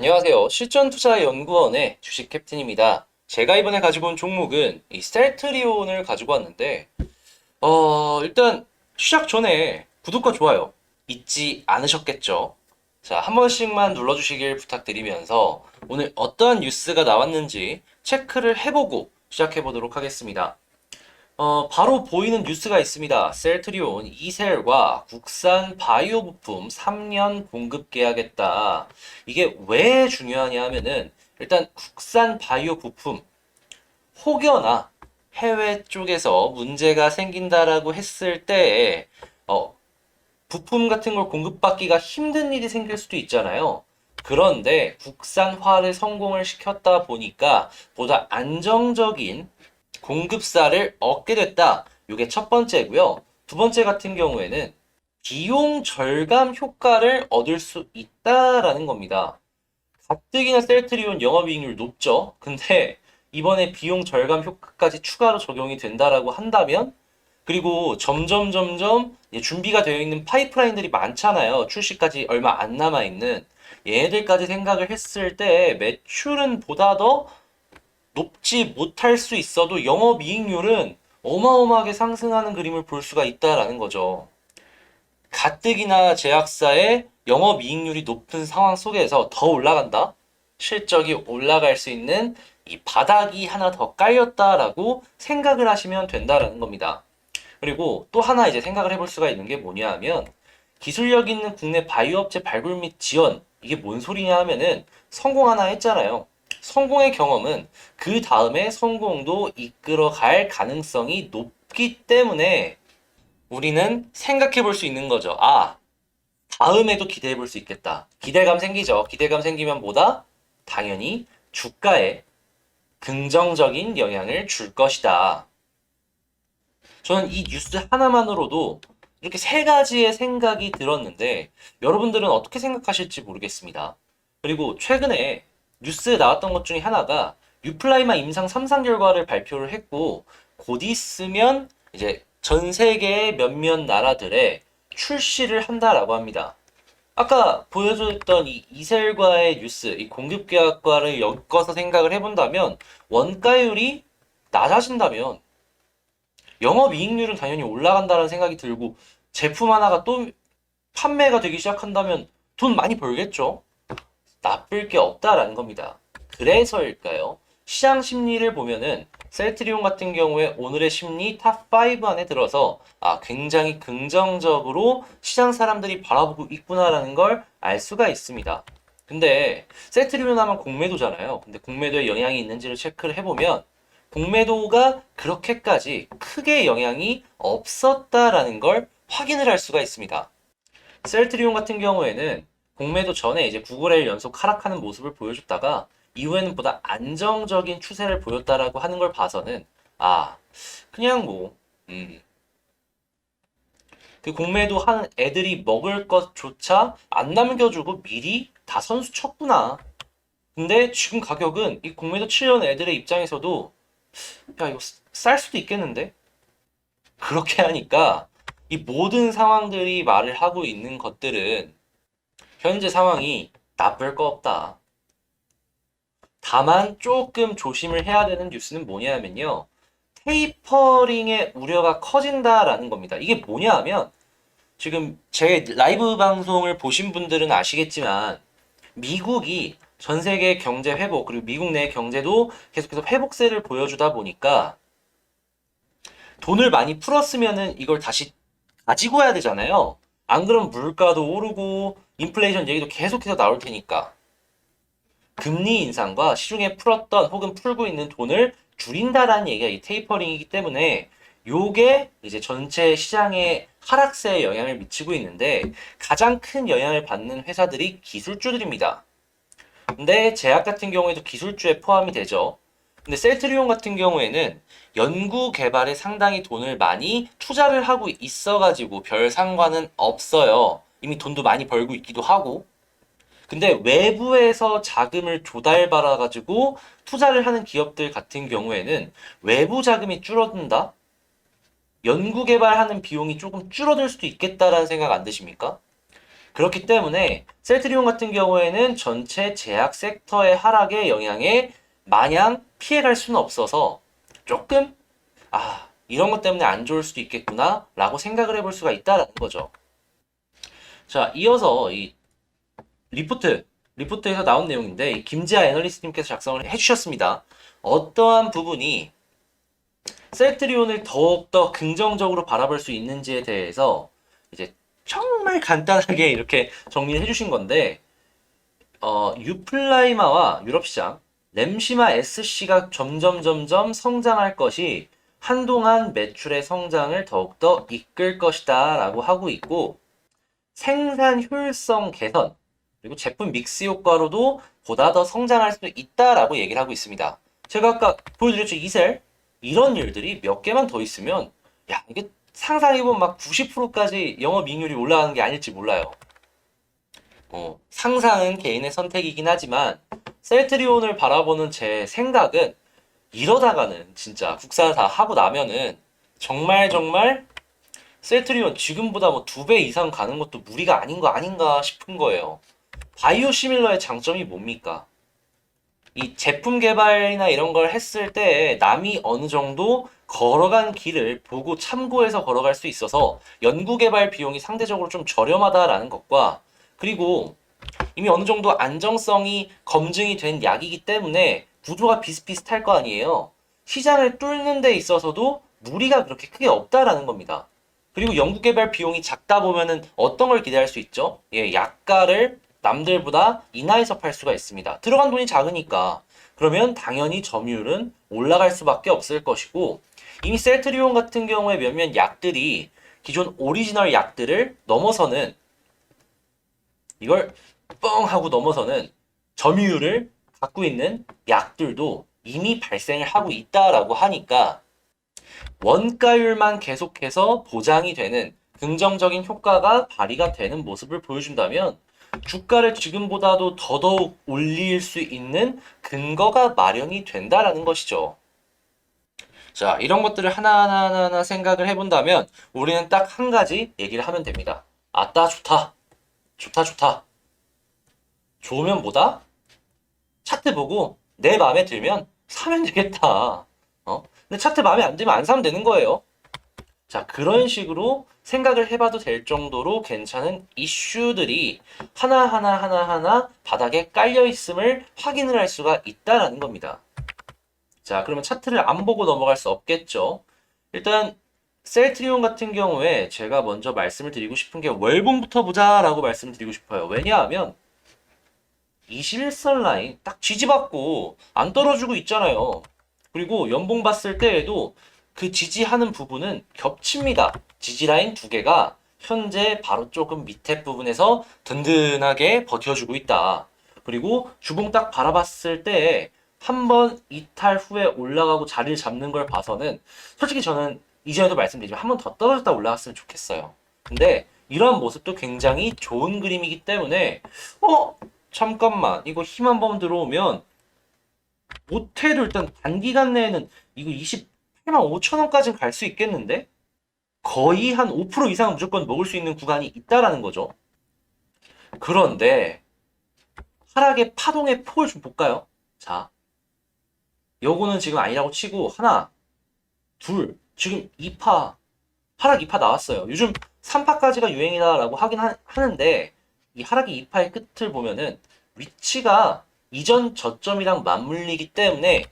안녕하세요. 실전투자연구원의 주식 캡틴입니다. 제가 이번에 가지고 온 종목은 이 셀트리온을 가지고 왔는데, 일단 시작 전에 구독과 좋아요 잊지 않으셨겠죠? 자, 한 번씩만 눌러주시길 부탁드리면서 오늘 어떠한 뉴스가 나왔는지 체크를 해보고 시작해보도록 하겠습니다. 바로 보이는 뉴스가 있습니다. 셀트리온 이셀과 국산 바이오 부품 3년 공급 계약했다. 이게 왜 중요하냐 하면은 일단 국산 바이오 부품 혹여나 해외 쪽에서 문제가 생긴다라고 했을 때 부품 같은 걸 공급받기가 힘든 일이 생길 수도 있잖아요. 그런데 국산화를 성공을 시켰다 보니까 보다 안정적인 공급사를 얻게 됐다. 이게 첫 번째고요. 두 번째 같은 경우에는 비용 절감 효과를 얻을 수 있다라는 겁니다. 가뜩이나 셀트리온 영업이익률 높죠. 근데 이번에 비용 절감 효과까지 추가로 적용이 된다라고 한다면, 그리고 점점 준비가 되어 있는 파이프라인들이 많잖아요. 출시까지 얼마 안 남아 있는 얘네들까지 생각을 했을 때 매출은 보다 더 높지 못할 수 있어도 영업이익률은 어마어마하게 상승하는 그림을 볼 수가 있다라는 거죠. 가뜩이나 제약사의 영업이익률이 높은 상황 속에서 더 올라간다? 실적이 올라갈 수 있는 이 바닥이 하나 더 깔렸다라고 생각을 하시면 된다라는 겁니다. 그리고 또 하나 이제 생각을 해볼 수가 있는 게 뭐냐 하면, 기술력 있는 국내 바이오 업체 발굴 및 지원, 이게 뭔 소리냐 하면은 성공 하나 했잖아요. 성공의 경험은 그 다음에 성공도 이끌어갈 가능성이 높기 때문에 우리는 생각해 볼 수 있는 거죠. 아, 다음에도 기대해 볼 수 있겠다. 기대감 생기죠. 기대감 생기면 뭐다? 당연히 주가에 긍정적인 영향을 줄 것이다. 저는 이 뉴스 하나만으로도 이렇게 세 가지의 생각이 들었는데, 여러분들은 어떻게 생각하실지 모르겠습니다. 그리고 최근에 뉴스에 나왔던 것 중에 하나가 유플라이마 임상 3상 결과를 발표를 했고, 곧 있으면 이제 전 세계의 몇몇 나라들에 출시를 한다라고 합니다. 아까 보여줬던 이 이셀과의 뉴스, 이 공급계약과를 엮어서 생각을 해본다면, 원가율이 낮아진다면 영업이익률은 당연히 올라간다는 생각이 들고, 제품 하나가 또 판매가 되기 시작한다면 돈 많이 벌겠죠? 나쁠 게 없다라는 겁니다. 그래서일까요? 시장 심리를 보면은 셀트리온 같은 경우에 오늘의 심리 탑5 안에 들어서 굉장히 긍정적으로 시장 사람들이 바라보고 있구나라는 걸 알 수가 있습니다. 근데 셀트리온 하면 공매도잖아요. 근데 공매도에 영향이 있는지를 체크를 해보면 공매도가 그렇게까지 크게 영향이 없었다라는 걸 확인을 할 수가 있습니다. 셀트리온 같은 경우에는 공매도 전에 이제 9거래일 연속 하락하는 모습을 보여줬다가 이후에는 보다 안정적인 추세를 보였다라고 하는 걸 봐서는 그냥 그 공매도 하는 애들이 먹을 것조차 안 남겨주고 미리 다 선수 쳤구나. 근데 지금 가격은 이 공매도 치려는 애들의 입장에서도 야, 이거 쌀 수도 있겠는데? 그렇게 하니까 이 모든 상황들이 말을 하고 있는 것들은 현재 상황이 나쁠 거 없다. 다만 조금 조심을 해야 되는 뉴스는 뭐냐면요. 테이퍼링의 우려가 커진다라는 겁니다. 이게 뭐냐 하면, 지금 제 라이브 방송을 보신 분들은 아시겠지만 미국이 전 세계 경제 회복, 그리고 미국 내 경제도 계속해서 회복세를 보여주다 보니까 돈을 많이 풀었으면은 이걸 다시 가지고 와야 되잖아요. 안 그러면 물가도 오르고 인플레이션 얘기도 계속해서 나올 테니까. 금리 인상과 시중에 풀었던 혹은 풀고 있는 돈을 줄인다라는 얘기가 이 테이퍼링이기 때문에 요게 이제 전체 시장의 하락세에 영향을 미치고 있는데, 가장 큰 영향을 받는 회사들이 기술주들입니다. 근데 제약 같은 경우에도 기술주에 포함이 되죠. 근데 셀트리온 같은 경우에는 연구 개발에 상당히 돈을 많이 투자를 하고 있어가지고 별 상관은 없어요. 이미 돈도 많이 벌고 있기도 하고. 근데 외부에서 자금을 조달받아가지고 투자를 하는 기업들 같은 경우에는 외부 자금이 줄어든다? 연구 개발하는 비용이 조금 줄어들 수도 있겠다라는 생각 안 드십니까? 그렇기 때문에 셀트리온 같은 경우에는 전체 제약 섹터의 하락의 영향에 마냥 피해갈 수는 없어서 조금 이런 것 때문에 안 좋을 수도 있겠구나 라고 생각을 해볼 수가 있다라는 거죠. 자, 이어서 이 리포트에서 나온 내용인데 김지아 애널리스트님께서 작성을 해주셨습니다. 어떠한 부분이 셀트리온을 더욱더 긍정적으로 바라볼 수 있는지에 대해서 이제 정말 간단하게 이렇게 정리를 해주신 건데 유플라이마와 유럽시장, 램시마 SC가 점점 성장할 것이 한동안 매출의 성장을 더욱더 이끌 것이다 라고 하고 있고, 생산 효율성 개선 그리고 제품 믹스 효과로도 보다 더 성장할 수 있다라고 얘기를 하고 있습니다. 제가 아까 보여드렸죠, 이셀. 이런 일들이 몇 개만 더 있으면 이게 상상해보면 막 90%까지 영업이익률이 올라가는 게 아닐지 몰라요. 상상은 개인의 선택이긴 하지만 셀트리온을 바라보는 제 생각은 이러다가는 진짜 국산 다 하고 나면은 정말 셀트리온 지금보다 뭐 2배 이상 가는 것도 무리가 아닌 거 아닌가 싶은 거예요. 바이오 시밀러의 장점이 뭡니까? 이 제품 개발이나 이런 걸 했을 때 남이 어느 정도 걸어간 길을 보고 참고해서 걸어갈 수 있어서 연구 개발 비용이 상대적으로 좀 저렴하다라는 것과, 그리고 이미 어느 정도 안정성이 검증이 된 약이기 때문에 구조가 비슷비슷할 거 아니에요. 시장을 뚫는 데 있어서도 무리가 그렇게 크게 없다라는 겁니다. 그리고 연구개발 비용이 작다 보면은 어떤 걸 기대할 수 있죠? 약가를 남들보다 인하해서 팔 수가 있습니다. 들어간 돈이 작으니까. 그러면 당연히 점유율은 올라갈 수밖에 없을 것이고, 이미 셀트리온 같은 경우에 몇몇 약들이 기존 오리지널 약들을 넘어서는, 이걸 뻥 하고 넘어서는 점유율을 갖고 있는 약들도 이미 발생을 하고 있다라고 하니까 원가율만 계속해서 보장이 되는 긍정적인 효과가 발휘가 되는 모습을 보여준다면 주가를 지금보다도 더더욱 올릴 수 있는 근거가 마련이 된다라는 것이죠. 자, 이런 것들을 하나하나 생각을 해본다면 우리는 딱 한 가지 얘기를 하면 됩니다. 아따, 좋다. 좋다. 좋으면 뭐다? 차트 보고 내 마음에 들면 사면 되겠다. 근데 차트 마음에 안 들면 안 사면 되는 거예요. 자, 그런 식으로 생각을 해봐도 될 정도로 괜찮은 이슈들이 하나하나 바닥에 깔려 있음을 확인을 할 수가 있다라는 겁니다. 자, 그러면 차트를 안 보고 넘어갈 수 없겠죠. 일단 셀트리온 같은 경우에 제가 먼저 말씀을 드리고 싶은 게 월봉부터 보자라고 말씀을 드리고 싶어요. 왜냐하면 21선 라인 딱 지지받고 안 떨어지고 있잖아요. 그리고 연봉 봤을 때에도 그 지지하는 부분은 겹칩니다. 지지라인 두 개가 현재 바로 조금 밑에 부분에서 든든하게 버텨주고 있다. 그리고 주봉 딱 바라봤을 때 한 번 이탈 후에 올라가고 자리를 잡는 걸 봐서는 솔직히 저는 이전에도 말씀드리지만 한 번 더 떨어졌다 올라갔으면 좋겠어요. 근데 이런 모습도 굉장히 좋은 그림이기 때문에 잠깐만, 이거 힘 한 번 들어오면 못해도 일단 단기간 내에는 이거 28만 5천 원까지는 갈 수 있겠는데? 거의 한 5% 이상은 무조건 먹을 수 있는 구간이 있다라는 거죠. 그런데 하락의 파동의 폭을 좀 볼까요? 자, 요거는 지금 아니라고 치고 하나, 둘, 지금 2파 하락 2파 나왔어요. 요즘 3파까지가 유행이다라고 하긴 하는데 이 하락이 2파의 끝을 보면은 위치가 이전 저점이랑 맞물리기 때문에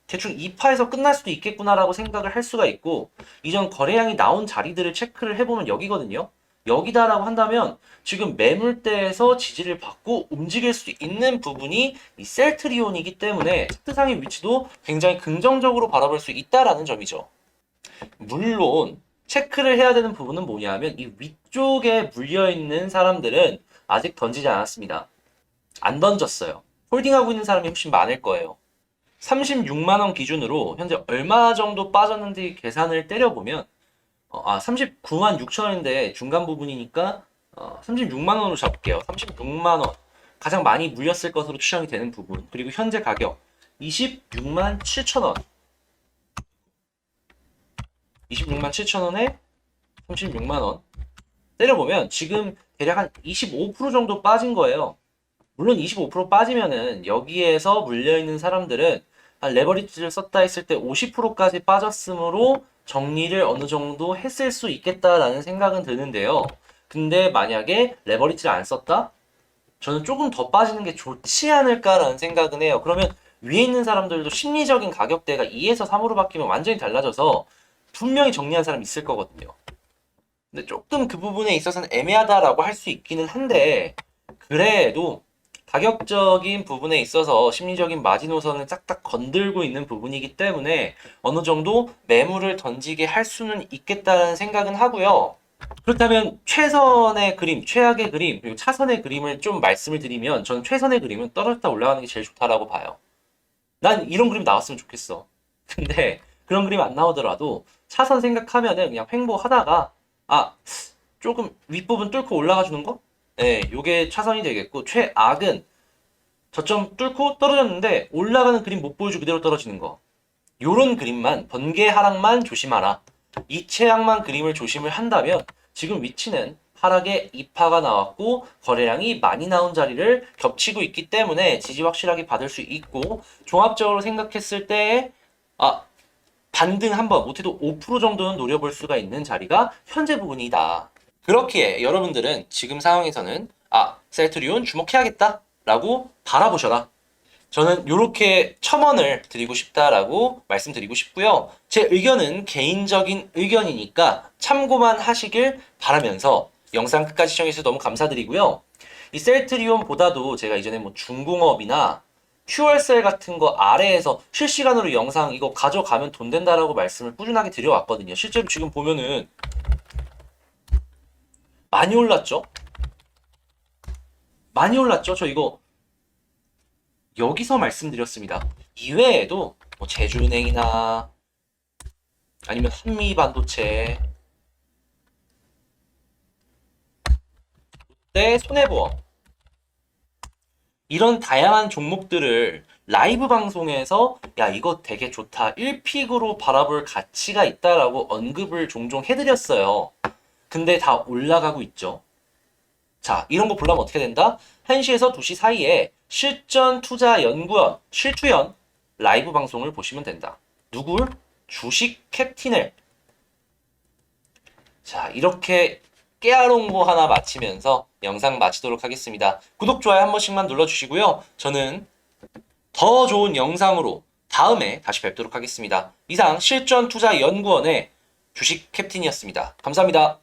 대충 2파에서 끝날 수도 있겠구나라고 생각을 할 수가 있고, 이전 거래량이 나온 자리들을 체크를 해보면 여기거든요. 여기다라고 한다면 지금 매물대에서 지지를 받고 움직일 수 있는 부분이 이 셀트리온이기 때문에 차트상의 위치도 굉장히 긍정적으로 바라볼 수 있다라는 점이죠. 물론 체크를 해야 되는 부분은 뭐냐면 이 위쪽에 물려있는 사람들은 아직 던지지 않았습니다. 안 던졌어요. 홀딩하고 있는 사람이 훨씬 많을 거예요. 36만원 기준으로 현재 얼마 정도 빠졌는지 계산을 때려보면 39만 6천원인데 중간 부분이니까 36만원으로 잡을게요. 36만원 가장 많이 물렸을 것으로 추정이 되는 부분, 그리고 현재 가격 26만 7천원 26만 7천원에 36만원 때려보면 지금 대략 한 25% 정도 빠진 거예요. 물론 25% 빠지면은 여기에서 물려있는 사람들은 한 레버리지를 썼다 했을 때 50%까지 빠졌으므로 정리를 어느 정도 했을 수 있겠다라는 생각은 드는데요. 근데 만약에 레버리지를 안 썼다? 저는 조금 더 빠지는 게 좋지 않을까라는 생각은 해요. 그러면 위에 있는 사람들도 심리적인 가격대가 2에서 3으로 바뀌면 완전히 달라져서 분명히 정리한 사람이 있을 거거든요. 근데 조금 그 부분에 있어서는 애매하다라고 할 수 있기는 한데, 그래도 가격적인 부분에 있어서 심리적인 마지노선을 싹싹 건들고 있는 부분이기 때문에 어느 정도 매물을 던지게 할 수는 있겠다는 생각은 하고요. 그렇다면 최선의 그림, 최악의 그림, 그리고 차선의 그림을 좀 말씀을 드리면 저는 최선의 그림은 떨어졌다 올라가는 게 제일 좋다라고 봐요. 난 이런 그림 나왔으면 좋겠어. 근데 그런 그림 안 나오더라도 차선 생각하면은 그냥 횡보하다가 아 조금 윗부분 뚫고 올라가 주는 거? 네, 요게 차선이 되겠고 최악은 저점 뚫고 떨어졌는데 올라가는 그림 못 보여주고 그대로 떨어지는 거. 요런 그림만 번개 하락만 조심하라. 이 최악만 그림을 조심을 한다면 지금 위치는 하락에 2파가 나왔고 거래량이 많이 나온 자리를 겹치고 있기 때문에 지지 확실하게 받을 수 있고 종합적으로 생각했을 때 반등 한번 못해도 5% 정도는 노려볼 수가 있는 자리가 현재 부분이다. 그렇기에 여러분들은 지금 상황에서는 셀트리온 주목해야겠다 라고 바라보셔라. 저는 이렇게 첨언을 드리고 싶다라고 말씀드리고 싶고요. 제 의견은 개인적인 의견이니까 참고만 하시길 바라면서 영상 끝까지 시청해주셔서 너무 감사드리고요. 이 셀트리온보다도 제가 이전에 뭐 중공업이나 큐얼셀 같은 거 아래에서 실시간으로 영상 이거 가져가면 돈 된다라고 말씀을 꾸준하게 드려왔거든요. 실제로 지금 보면은 많이 올랐죠? 많이 올랐죠? 저 이거 여기서 말씀드렸습니다. 이외에도 뭐 제주은행이나 아니면 한미반도체, 롯데 손해보험 이런 다양한 종목들을 라이브 방송에서 야 이거 되게 좋다 1픽으로 바라볼 가치가 있다라고 언급을 종종 해드렸어요. 근데 다 올라가고 있죠. 자, 이런 거 보려면 어떻게 된다? 1시에서 2시 사이에 실전투자연구원, 실투연 라이브 방송을 보시면 된다. 누굴? 주식 캡틴을. 자, 이렇게 깨알홍보 하나 마치면서 영상 마치도록 하겠습니다. 구독, 좋아요 한 번씩만 눌러주시고요. 저는 더 좋은 영상으로 다음에 다시 뵙도록 하겠습니다. 이상 실전투자연구원의 주식 캡틴이었습니다. 감사합니다.